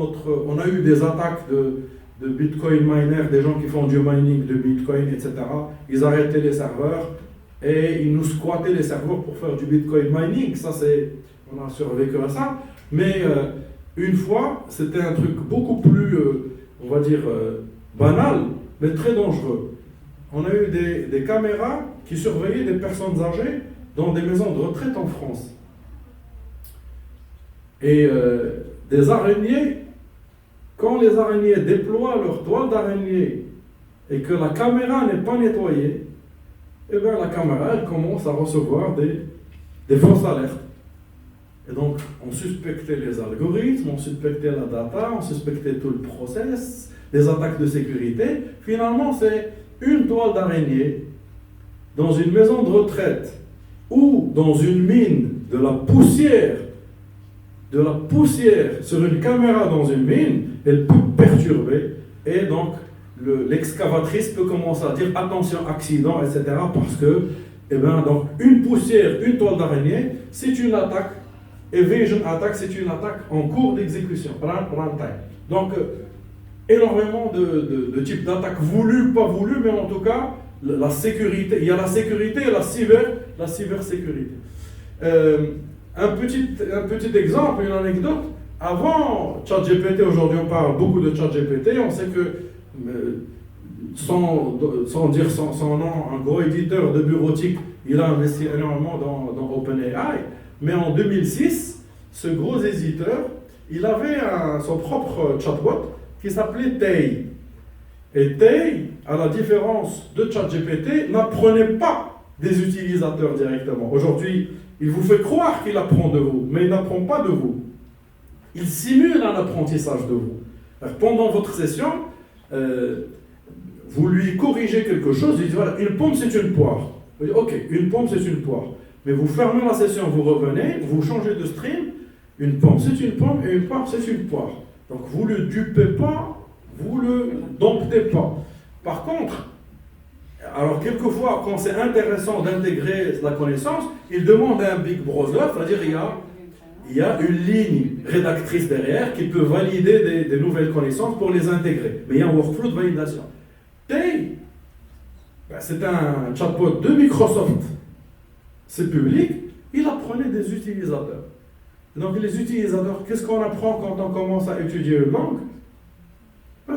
on a eu des attaques de Bitcoin miners, des gens qui font du mining de Bitcoin, etc. Ils arrêtaient les serveurs et ils nous squattaient les serveurs pour faire du Bitcoin mining. Ça, on a survécu à ça. Mais une fois, c'était un truc beaucoup plus, on va dire, banal, mais très dangereux. On a eu des caméras qui surveillaient des personnes âgées dans des maisons de retraite en France. Et des araignées, quand les araignées déploient leur toile d'araignée et que la caméra n'est pas nettoyée, eh bien la caméra elle commence à recevoir des fausses alertes. Et donc on suspectait les algorithmes, on suspectait la data, on suspectait tout le process, les attaques de sécurité. Finalement c'est une toile d'araignée dans une maison de retraite ou dans une mine, de la poussière sur une caméra dans une mine, elle peut perturber, et donc l'excavatrice peut commencer à dire attention, accident, etc. Parce que, donc une poussière, une toile d'araignée, c'est une attaque, evasion attack, c'est une attaque en cours d'exécution, runtime. Donc énormément de types d'attaques voulues, pas voulues, mais en tout cas, la sécurité, il y a la sécurité et la cybersécurité. Un petit exemple, une anecdote. Avant ChatGPT, aujourd'hui on parle beaucoup de ChatGPT, on sait que, sans dire son nom, un gros éditeur de bureautique, il a investi énormément dans OpenAI, mais en 2006, ce gros éditeur, il avait son propre chatbot qui s'appelait Tay. Et Tay, à la différence de ChatGPT, n'apprenait pas des utilisateurs directement. Aujourd'hui, il vous fait croire qu'il apprend de vous, mais il n'apprend pas de vous. Il simule un apprentissage de vous. Alors, pendant votre session, vous lui corrigez quelque chose, il dit voilà, une pomme c'est une poire. Vous dites ok, une pomme c'est une poire. Mais vous fermez la session, vous revenez, vous changez de stream, une pomme c'est une pomme et une poire c'est une poire. Donc vous ne le dupez pas, vous ne le domptez pas. Par contre, alors quelquefois, quand c'est intéressant d'intégrer la connaissance, il demande à un Big Brother, c'est-à-dire il y a une ligne rédactrice derrière qui peut valider des nouvelles connaissances pour les intégrer. Mais il y a un workflow de validation. Tay, c'est un chatbot de Microsoft, c'est public, il apprenait des utilisateurs. Donc les utilisateurs, qu'est-ce qu'on apprend quand on commence à étudier une langue?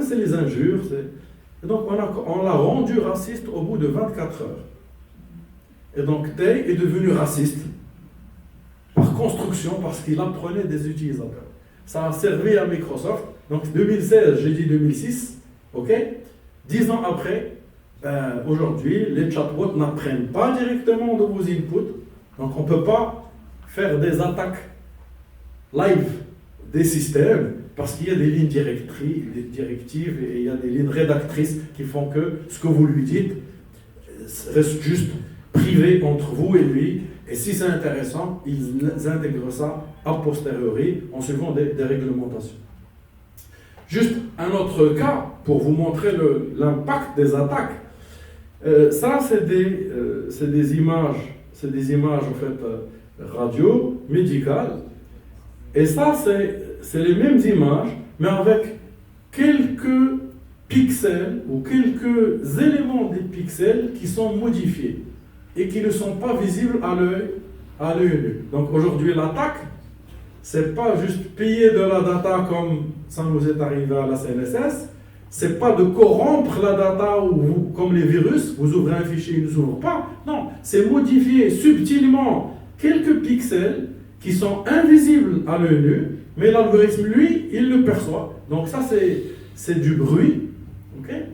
C'est les injures. Et donc on l'a rendu raciste au bout de 24 heures. Et donc Tay est devenu raciste par construction parce qu'il apprenait des utilisateurs. Ça a servi à Microsoft. Donc 2016, j'ai dit 2006, ok? 10 ans après, aujourd'hui, les chatbots n'apprennent pas directement de vos inputs. Donc on ne peut pas faire des attaques live des systèmes parce qu'il y a des lignes directives et il y a des lignes rédactrices qui font que ce que vous lui dites reste juste privé entre vous et lui. Et si c'est intéressant, ils intègrent ça a posteriori en suivant des réglementations. Juste un autre cas pour vous montrer l'impact des attaques. Ça, c'est des images en fait radio, médicales. Et ça, c'est les mêmes images, mais avec quelques pixels ou quelques éléments des pixels qui sont modifiés et qui ne sont pas visibles à l'œil nu. Donc aujourd'hui, l'attaque, c'est pas juste payer de la data comme ça nous est arrivé à la CNSS, c'est pas de corrompre la data ou comme les virus, vous ouvrez un fichier, il ne s'ouvre pas. Non, c'est modifier subtilement quelques pixels qui sont invisibles à l'œil nu, mais l'algorithme, lui, il le perçoit. Donc ça, c'est du bruit, okay?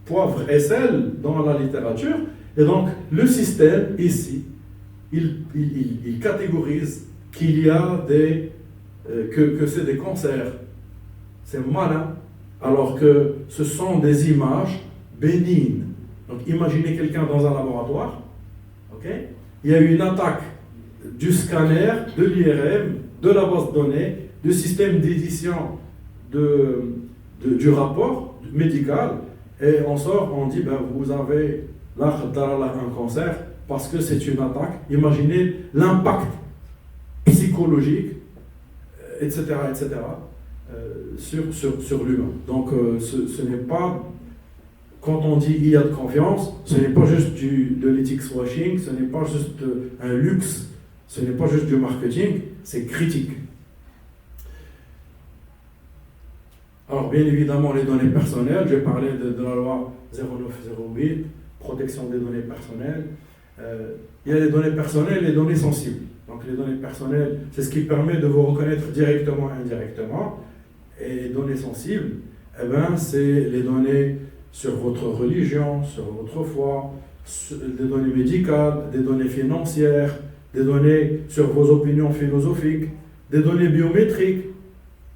Poivre et sel dans la littérature. Et donc, le système, ici, il catégorise qu'il y a que c'est des cancers. C'est malin, alors que ce sont des images bénignes. Donc, imaginez quelqu'un dans un laboratoire, okay? Il y a eu une attaque du scanner, de l'IRM, de la base de données, du système d'édition du rapport médical, et on sort, on dit, vous avez un cancer, parce que c'est une attaque. Imaginez l'impact psychologique, etc., sur l'humain. Donc, ce n'est pas, quand on dit il y a de confiance, ce n'est pas juste de l'ethics washing, ce n'est pas juste un luxe, ce n'est pas juste du marketing, c'est critique. Alors, bien évidemment, les données personnelles, j'ai parlé de la loi 0908, protection des données personnelles. Il y a les données personnelles et les données sensibles. Donc, les données personnelles, c'est ce qui permet de vous reconnaître directement et indirectement. Et les données sensibles, c'est les données sur votre religion, sur votre foi, des données médicales, des données financières, des données sur vos opinions philosophiques, des données biométriques.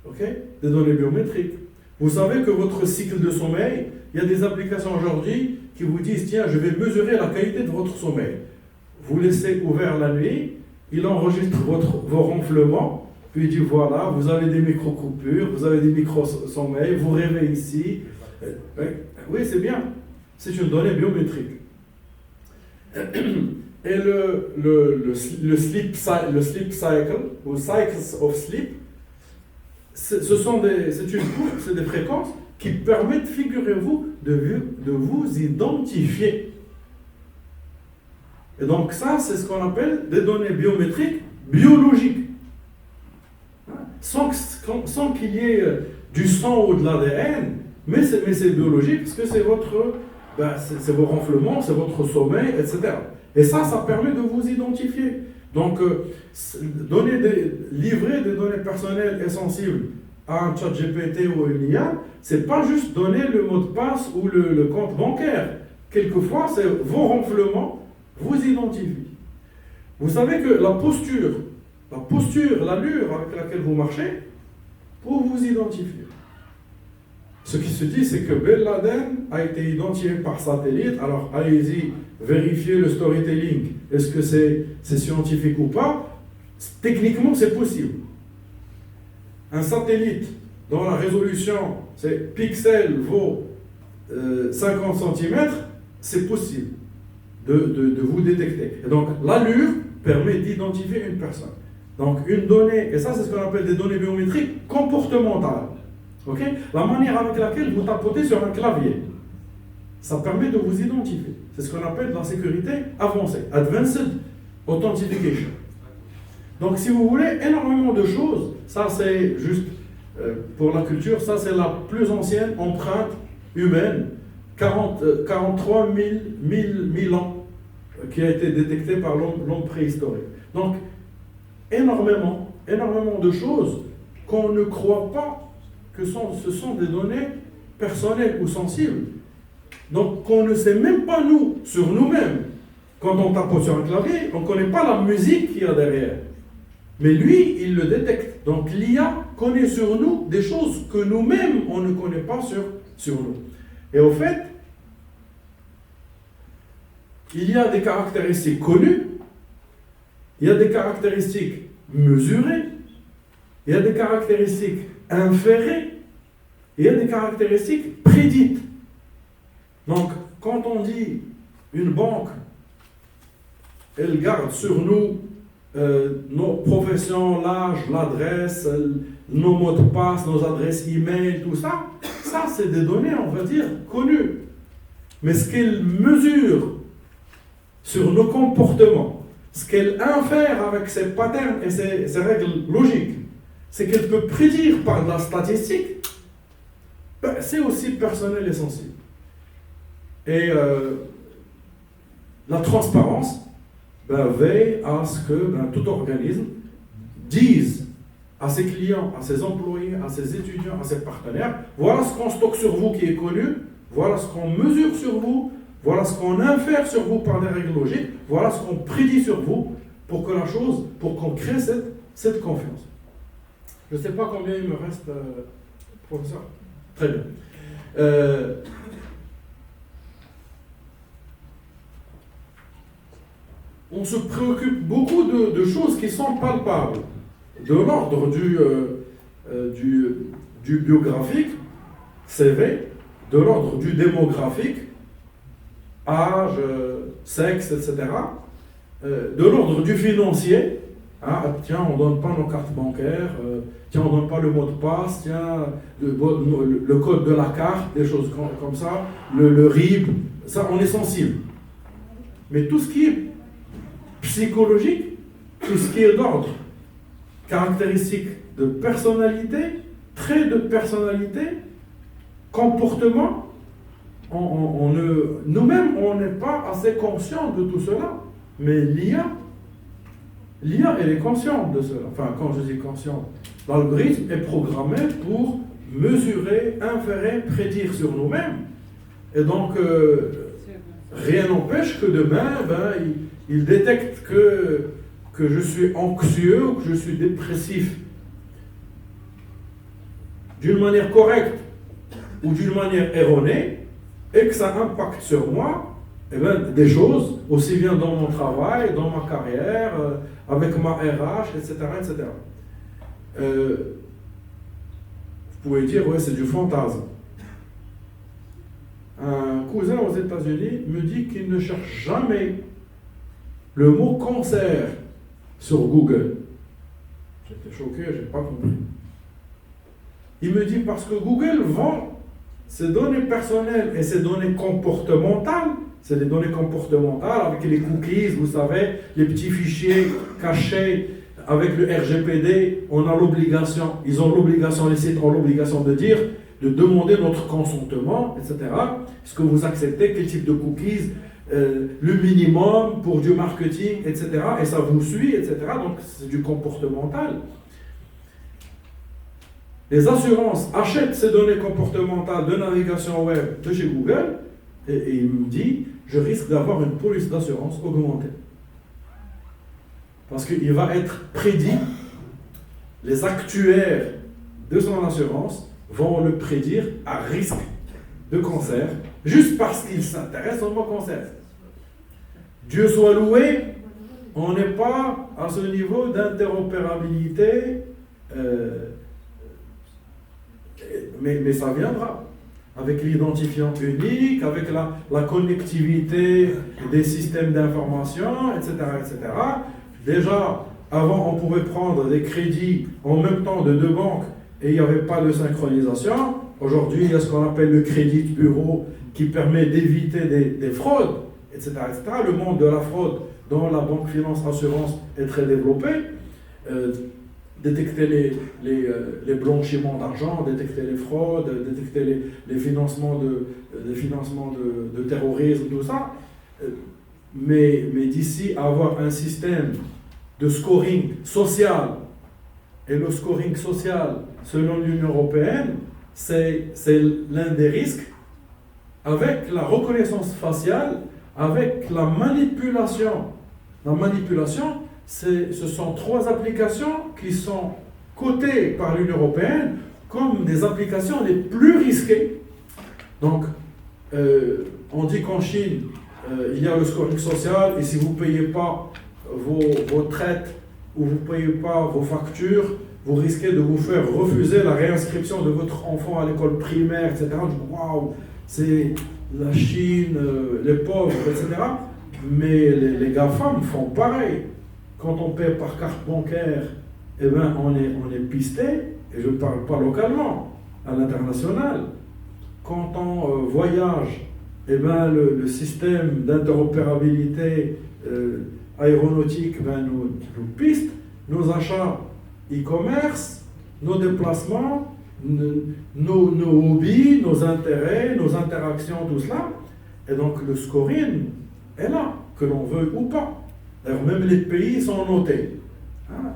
Ok? Des données biométriques. Vous savez que votre cycle de sommeil, il y a des applications aujourd'hui qui vous disent tiens, je vais mesurer la qualité de votre sommeil. Vous laissez ouvert la nuit, il enregistre vos ronflements, puis il dit voilà, vous avez des micro-coupures, vous avez des micro-sommeils, vous rêvez ici. Oui, c'est bien. C'est une donnée biométrique. Et le sleep cycle, ou cycles of sleep, c'est des fréquences qui permettent, figurez-vous, de vous identifier. Et donc ça, c'est ce qu'on appelle des données biométriques biologiques. Sans qu'il y ait du sang ou de l'ADN, mais c'est biologique parce que c'est c'est vos ronflements, c'est votre sommeil, etc. Et ça permet de vous identifier. Donc, livrer des données personnelles et sensibles à un chat GPT ou une IA, c'est pas juste donner le mot de passe ou le compte bancaire. Quelquefois, c'est vos ronflements vous identifient. Vous savez que la posture, l'allure avec laquelle vous marchez, pour vous identifier. Ce qui se dit, c'est que Ben Laden a été identifié par satellite. Alors, allez-y, vérifiez le storytelling. Est-ce que c'est scientifique ou pas? Techniquement, c'est possible. Un satellite dont la résolution, c'est pixel vaut 50 cm, c'est possible de vous détecter. Et donc, l'allure permet d'identifier une personne. Donc, une donnée, et ça, c'est ce qu'on appelle des données biométriques comportementales. Okay? La manière avec laquelle vous tapotez sur un clavier, ça permet de vous identifier. C'est ce qu'on appelle la sécurité avancée, Advanced Authentication. Donc, si vous voulez, énormément de choses. Ça, c'est juste pour la culture, ça, c'est la plus ancienne empreinte humaine, 43 000 ans, qui a été détectée par l'homme préhistorique. Donc, énormément de choses qu'on ne croit pas que ce sont des données personnelles ou sensibles. Donc, qu'on ne sait même pas sur nous-mêmes. Quand on tapote sur un clavier, on ne connaît pas la musique qu'il y a derrière. Mais lui, il le détecte. Donc, l'IA connaît sur nous des choses que nous-mêmes, on ne connaît pas sur nous. Et au fait, il y a des caractéristiques connues, il y a des caractéristiques mesurées, il y a des caractéristiques inférées, il y a des caractéristiques prédites. Donc, quand on dit une banque, elle garde sur nous nos professions, l'âge, l'adresse, nos mots de passe, nos adresses e-mail, tout ça, c'est des données, on va dire, connues. Mais ce qu'elle mesure sur nos comportements, ce qu'elle infère avec ses patterns et ses règles logiques, c'est qu'elle peut prédire par de la statistique, c'est aussi personnel et sensible. Et la transparence veille à ce que tout organisme dise à ses clients, à ses employés, à ses étudiants, à ses partenaires, voilà ce qu'on stocke sur vous qui est connu, voilà ce qu'on mesure sur vous, voilà ce qu'on infère sur vous par des règles logiques, voilà ce qu'on prédit sur vous pour qu'on crée cette confiance. Je ne sais pas combien il me reste, professeur. Très bien. On se préoccupe beaucoup de choses qui sont palpables, de l'ordre du biographique, CV, de l'ordre du démographique, âge, sexe, etc., de l'ordre du financier. Tiens, on ne donne pas nos cartes bancaires, tiens, on ne donne pas le mot de passe, tiens, le code de la carte, des choses comme ça, le RIB, ça, on est sensible. Mais tout ce qui est psychologique, tout ce qui est d'ordre, caractéristiques de personnalité, traits de personnalité, comportement, nous-mêmes, on n'est pas assez conscients de tout cela. Mais l'IA, elle est consciente de cela. Enfin, quand je dis consciente, l'algorithme est programmé pour mesurer, inférer, prédire sur nous-mêmes. Et donc, rien n'empêche que demain, il détecte que je suis anxieux ou que je suis dépressif d'une manière correcte ou d'une manière erronée, et que ça impacte sur moi des choses, aussi bien dans mon travail, dans ma carrière, avec ma RH, etc. etc. Vous pouvez dire, ouais, c'est du fantasme. Un cousin aux États-Unis me dit qu'il ne cherche jamais le mot cancer sur Google. J'étais choqué, je n'ai pas compris. Il me dit parce que Google vend ces données personnelles et ces données comportementales, c'est les données comportementales avec les cookies, vous savez, les petits fichiers cachés avec le RGPD, on a l'obligation, ils ont l'obligation, les sites ont l'obligation de dire, de demander notre consentement, etc. Est-ce que vous acceptez quel type de cookies, le minimum pour du marketing, etc. Et ça vous suit, etc. Donc c'est du comportemental. Les assurances achètent ces données comportementales de navigation web de chez Google et il me dit, je risque d'avoir une police d'assurance augmentée. Parce qu'il va être prédit, les actuaires de son assurance vont le prédire à risque de cancer, juste parce qu'il s'intéresse au mot cancer. Dieu soit loué, on n'est pas à ce niveau d'interopérabilité, mais ça viendra. Avec l'identifiant unique, avec la connectivité des systèmes d'information, etc., etc. Déjà, avant, on pouvait prendre des crédits en même temps de deux banques et il n'y avait pas de synchronisation. Aujourd'hui, il y a ce qu'on appelle le crédit de bureau qui permet d'éviter des fraudes, etc., etc. Le monde de la fraude dans la banque finance assurance est très développé. Détecter les blanchiments d'argent, détecter les fraudes, détecter les financements de terrorisme, tout ça. Mais d'ici à avoir un système de scoring social, et le scoring social, selon l'Union européenne, c'est l'un des risques, avec la reconnaissance faciale, avec la manipulation. La manipulation, ce sont trois applications qui sont cotées par l'Union européenne comme des applications les plus risquées. Donc, on dit qu'en Chine, il y a le scoring social, et si vous ne payez pas vos traites ou vous ne payez pas vos factures, vous risquez de vous faire refuser la réinscription de votre enfant à l'école primaire, etc. Waouh, c'est la Chine, les pauvres, etc. Mais les GAFAM font pareil. Quand on paie par carte bancaire, eh ben, on est pisté, et je ne parle pas localement, à l'international. Quand on voyage, eh ben, le système d'interopérabilité aéronautique ben, nous piste, nos achats e-commerce, nos déplacements, nos hobbies, nos intérêts, nos interactions, tout cela. Et donc le scoring est là, que l'on veut ou pas. D'ailleurs, même les pays sont notés. Hein,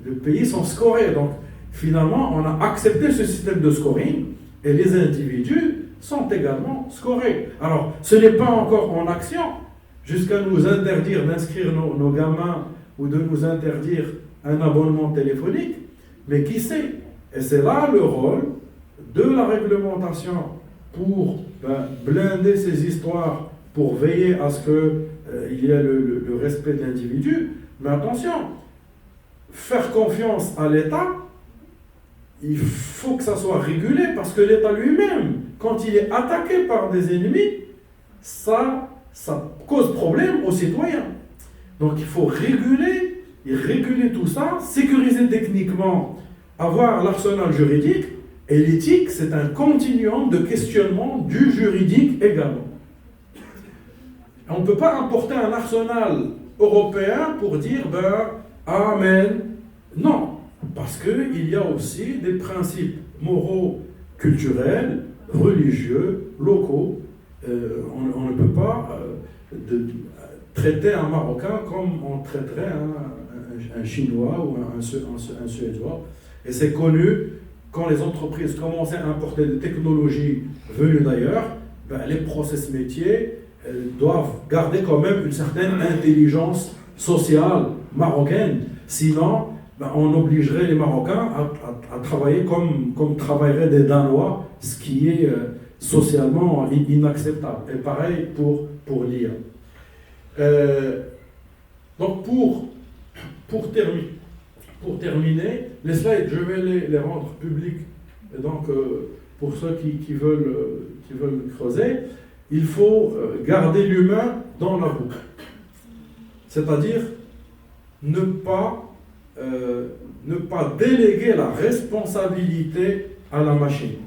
les pays sont scorés. Donc, finalement, on a accepté ce système de scoring et les individus sont également scorés. Alors, ce n'est pas encore en action jusqu'à nous interdire d'inscrire nos gamins ou de nous interdire un abonnement téléphonique, mais qui sait? Et c'est là le rôle de la réglementation pour blinder ces histoires, pour veiller à ce qu'il y ait le respect de l'individu. Mais attention, faire confiance à l'État, il faut que ça soit régulé, parce que l'État lui-même, quand il est attaqué par des ennemis, ça cause problème aux citoyens. Donc il faut réguler tout ça, sécuriser techniquement, avoir l'arsenal juridique, et l'éthique, c'est un continuum de questionnement du juridique également. On ne peut pas importer un arsenal européen pour dire Amen. Non, parce qu'il y a aussi des principes moraux, culturels, religieux, locaux. On ne peut pas traiter un Marocain comme on traiterait un Chinois ou un Suédois. Et c'est connu, quand les entreprises commençaient à importer des technologies venues d'ailleurs, les process métiers doivent garder quand même une certaine intelligence sociale marocaine. Sinon, on obligerait les Marocains à travailler comme travailleraient des Danois, ce qui est socialement inacceptable. Et pareil pour l'IA. Donc pour terminer, les slides, je vais les rendre publics. Et donc, pour ceux qui veulent creuser, il faut garder l'humain dans la boucle. C'est-à-dire ne pas déléguer la responsabilité à la machine.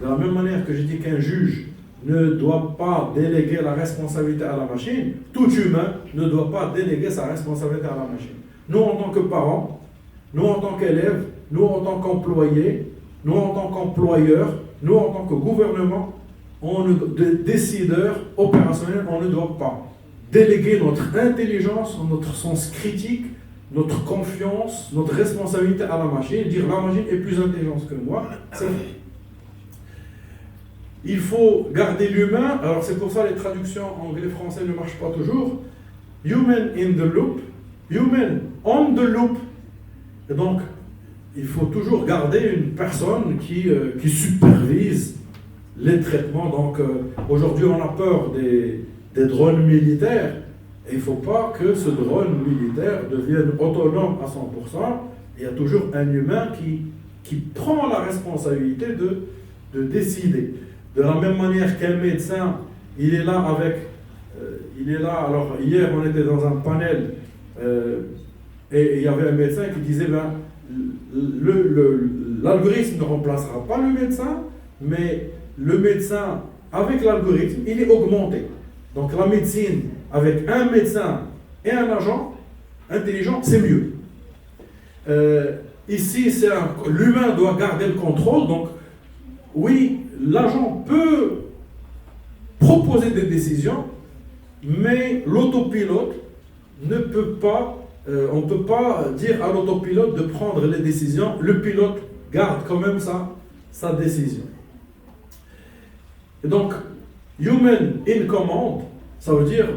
De la même manière que je dis qu'un juge ne doit pas déléguer la responsabilité à la machine, tout humain ne doit pas déléguer sa responsabilité à la machine. Nous, en tant que parents, nous, en tant qu'élèves, nous, en tant qu'employés, nous, en tant qu'employeurs, nous, en tant que gouvernement, décideurs opérationnels, on ne doit pas déléguer notre intelligence, notre sens critique, notre confiance, notre responsabilité à la machine, dire la machine est plus intelligente que moi, c'est vrai. Il faut garder l'humain, alors c'est pour ça les traductions anglais-français ne marchent pas toujours. Human in the loop, human on the loop. Et donc, il faut toujours garder une personne qui supervise les traitements. Donc, aujourd'hui, on a peur des drones militaires. Et il ne faut pas que ce drone militaire devienne autonome à 100%. Il y a toujours un humain qui prend la responsabilité de décider. De la même manière qu'un médecin, il est là alors hier on était dans un panel et il y avait un médecin qui disait l'algorithme ne remplacera pas le médecin, mais le médecin avec l'algorithme, il est augmenté. Donc la médecine avec un médecin et un agent intelligent, c'est mieux. Ici, l'humain doit garder le contrôle, donc oui, l'agent peut proposer des décisions, mais l'autopilote ne peut pas, on ne peut pas dire à l'autopilote de prendre les décisions, le pilote garde quand même sa décision. Et donc, human in command, ça veut dire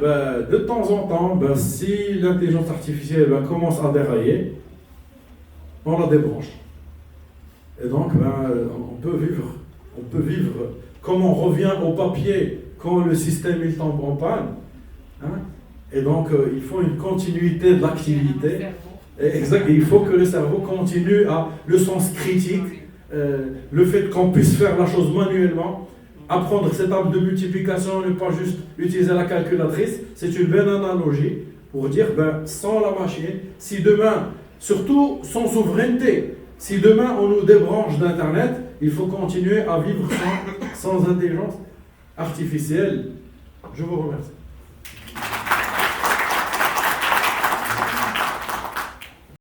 de temps en temps, si l'intelligence artificielle commence à dérailler, on la débranche. Et donc, on peut vivre comme on revient au papier quand le système il tombe en panne. Hein? Et donc, il faut une continuité de l'activité. Exact. Et il faut que le cerveau continue à le sens critique, le fait qu'on puisse faire la chose manuellement, apprendre cette table de multiplication, ne pas juste utiliser la calculatrice. C'est une belle analogie pour dire, sans la machine, si demain, surtout sans souveraineté, si demain on nous débranche d'Internet, il faut continuer à vivre sans intelligence artificielle. Je vous remercie.